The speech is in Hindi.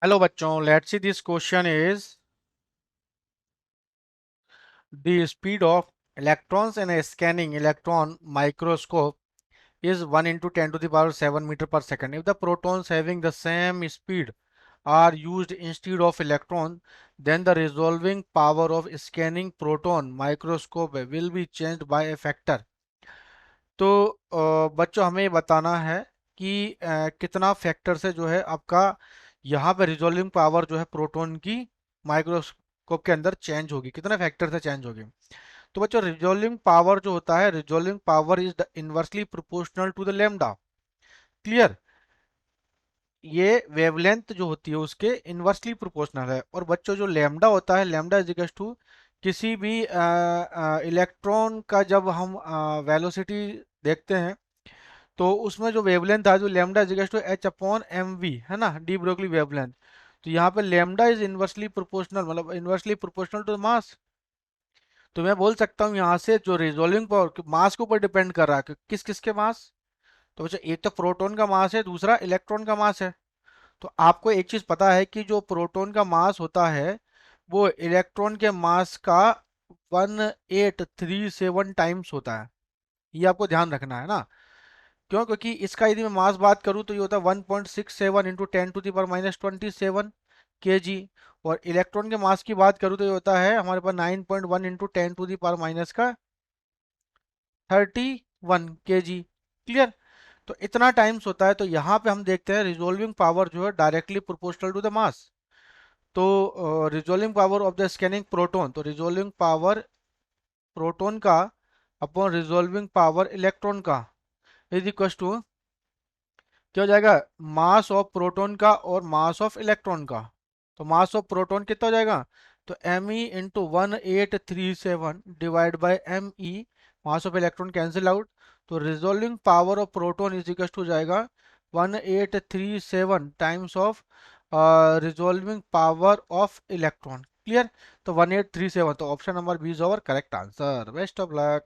हेलो बच्चों, let's see this question is the speed of electrons in a scanning electron microscope is 1 into 10 to the power 7 meter per second. If the protons having the same speed are used instead of electron, then the resolving power of scanning proton microscope will be changed by a factor. तो बच्चों हमें ये बताना है कि कितना फैक्टर से जो है आपका यहाँ पे रिजॉल्विंग पावर जो है प्रोटॉन की माइक्रोस्कोप के अंदर चेंज होगी, कितने फैक्टर से चेंज होगी। तो बच्चों रिजॉल्विंग पावर जो होता है, resolving power is inversely proportional to the lambda. Clear? ये वेवलेंथ जो होती है उसके इनवर्सली प्रोपोर्शनल है। और बच्चों जो लैम्डा होता है, लैम्डा इज इक्वल टू किसी भी इलेक्ट्रॉन का जब हम वेलोसिटी देखते हैं तो उसमें जो वेवलेंथ है, जो lambda is equal to H upon M V है ना, डी ब्रोगली वेवलेंथ। तो यहाँ पे लैम्डा इज इनवर्सली प्रोपोर्शनल, मतलब इनवर्सली प्रोपोर्शनल टू मास। तो मैं बोल सकता हूँ यहाँ से जो रिजॉल्विंग पावर मास के ऊपर डिपेंड कर रहा है कि किस किस के मास। तो बच्चों एक तो प्रोटॉन का मास है, दूसरा इलेक्ट्रॉन का मास है। तो आपको एक चीज पता है कि जो प्रोटॉन का मास होता है वो इलेक्ट्रॉन के मास का 1837 टाइम्स होता है। ये आपको ध्यान रखना है ना। क्यों? क्योंकि इसका यदि मैं मास बात करूं तो ये होता है 1.67 into 10 to the power -27 kg। और इलेक्ट्रॉन के मास की बात करूं तो ये होता है हमारे पास 9.1 into 10 to the power -31 kg। Clear? तो इतना टाइम्स होता है। तो यहाँ पे हम देखते हैं रिजोल्विंग पावर जो है directly proportional to the mass. तो resolving power of the scanning proton, तो रिजोल्विंग पावर प्रोटॉन का अपॉन रिजोल्विंग पावर इलेक्ट्रॉन का इज इक्वल टू क्या हो जाएगा, मास ऑफ प्रोटॉन का और मास ऑफ इलेक्ट्रॉन का। तो मास ऑफ प्रोटॉन कितना हो जाएगा, तो M E into 1837 divide by M E. Mass of electron cancel out. तो resolving power of proton is equal to जाएगा 1837 times of resolving power of electron. Clear? तो 1837, तो option number B is our correct answer. Best of luck.